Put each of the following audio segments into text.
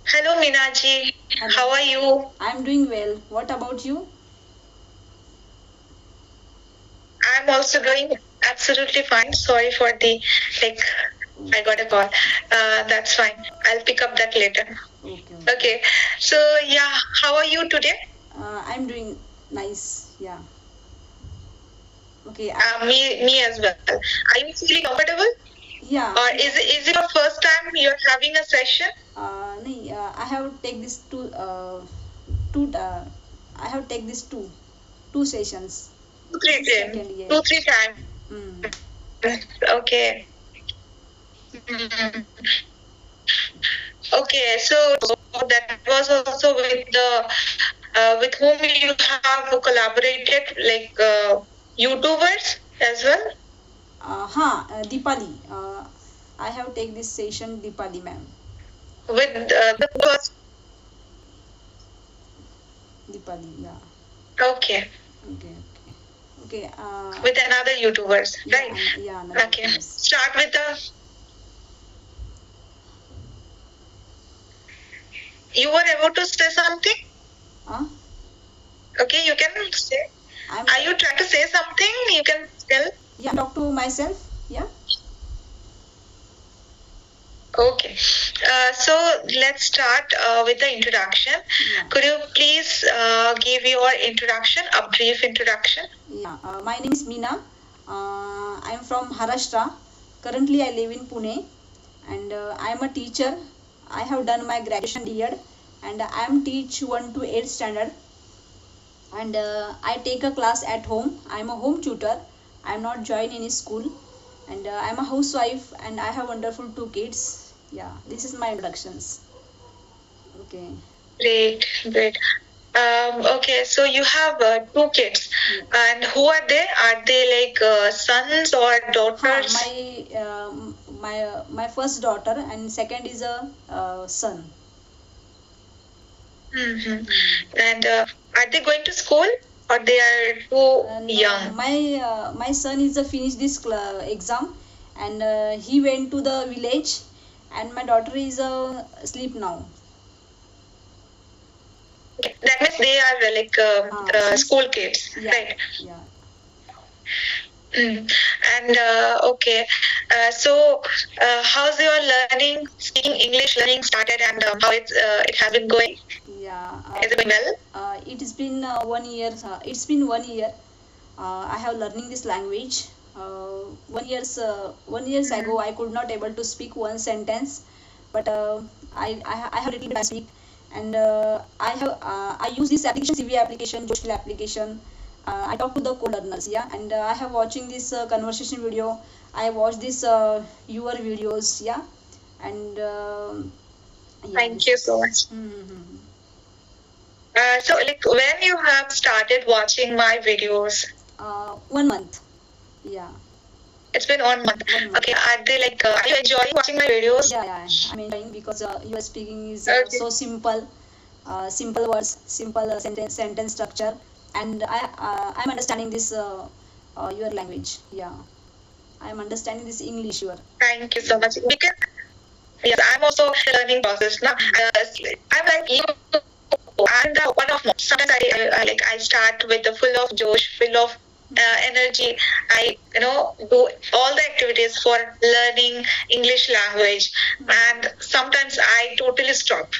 Hello Minaji, Hello. how are you? I'm doing well. What about you? I'm also doing absolutely fine. Sorry for the like I got a call. That's fine. I'll pick up that later. Okay. Okay. So yeah, how are you today? I'm doing nice. Yeah. Okay. Me as well. Are you feeling comfortable? Yeah. Or is it your first time you're having a session? I have take this two. I have take this two sessions. Two, three This is times. second year. Two, three times. Mm. Okay. Mm. Okay, so that was also with the with whom you have collaborated, like YouTubers as well. Deepali. I have take this session Deepali ma'am. With the first. Deepali. Yeah. Okay, Okay. Okay. with another YouTubers, Yeah. right? Yeah. Another Okay, YouTubers. start with the. You were about to say something. Huh? Okay, you can say. I'm. Are you trying to say something? You can tell. Yeah. Talk to myself. Yeah. Okay. So let's start with the introduction. Yeah. Could you please give your introduction, a brief introduction? Yeah. My name is Meena. I'm from Maharashtra. Currently, I live in Pune, and I am a teacher. I have done my graduation year, and I am teach 1 to 8 standard. And I take a class at home. I am a home tutor. I am not joined any school, and I am a housewife, and I have wonderful two kids. Yeah, this is my introductions. Okay. Great, great. Okay, so you have two kids, and who are they? Are they like sons or daughters? My first daughter and second is a son. Mm-hmm. And are they going to school or they are too young? My son is finished this exam, and he went to the village, and my daughter is asleep now. That means they are like school kids, Yeah. right? Yeah. Mm. And okay, so how's your learning, speaking English learning started, and how it has been going? Yeah. Is it going well? It has been 1 year. It's been 1 year. I have learning this language. 1 years ago, I could not able to speak one sentence, but I have little bit I speak, and I use this application, CV application, Joshil application. I talk to the co-learners, yeah, and I have watching this conversation video. I watch this your videos, yeah, and yeah, Thank you so much. Mm-hmm. So, like, when you have started watching my videos? 1 month. Yeah. It's been 1 month. Okay, are they like? Are you enjoying watching my videos? Yeah. I'm enjoying because your speaking is Okay. so simple, simple words, simple sentence structure, and I'm understanding this your language. Yeah, I'm understanding this English your. Thank you so much. Because yes, I'm also learning process now. I'm like you. I'm the one of most. Sometimes I like I start with the full of josh, full of energy. I do all the activities for learning English language, and sometimes I totally stop.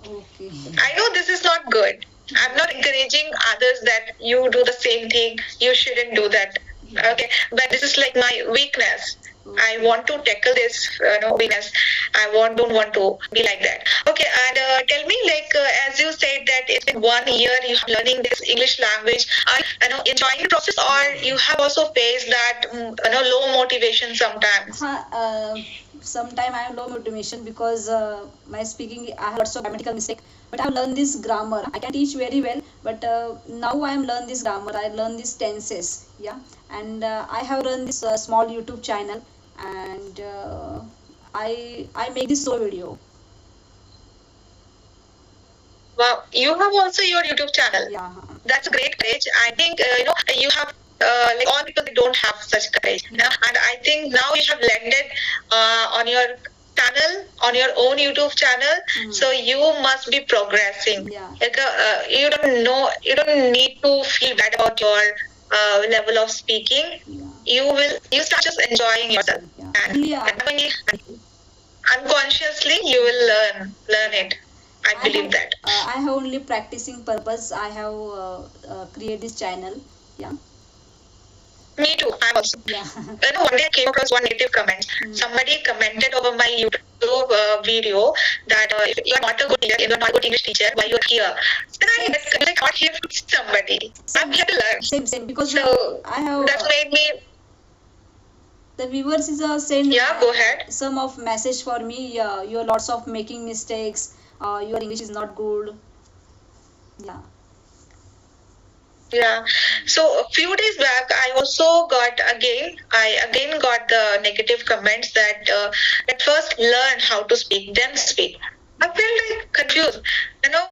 Okay. I know this is not good. I'm not encouraging others that you do the same thing. You shouldn't do that. Okay, but this is like my weakness. I want to tackle this weakness. Don't want to be like that. Okay, and tell me, like as you said that it's been 1 year you have learning this English language. Are you enjoying the process, or you have also faced that low motivation sometimes? Sometimes I have low motivation because my speaking I have lots of grammatical mistake. But I have learned this grammar. I can teach very well, but now I am learn this grammar. I learn these tenses. Yeah, and I have run this small YouTube channel, and I make this solo video. Wow, you have also your YouTube channel. Yeah. That's a great courage. I think you have like all people don't have such courage, and I think now you have landed on your channel, on your own YouTube channel. So you must be progressing. Yeah. Like you don't need to feel bad about your level of speaking. Yeah. You start just enjoying yourself, Yeah. and Yeah. unconsciously you will learn it. I believe that. I have only practicing purpose. I have create this channel. Yeah. Me too. I'm also. Yeah. One day I came across one negative comment. Somebody commented over my YouTube video that if you're not a good teacher, if you're not a good English teacher, why you're here? Then I like not here to teach somebody. I'm here to learn. Same. Because So I have. that made me. The viewers is send Yeah, go ahead. some of message for me. You're lots of making mistakes. Your English is not good. Yeah. Yeah. So a few days back, I also got I again got the negative comments that at first learn how to speak, then speak. I felt like confused.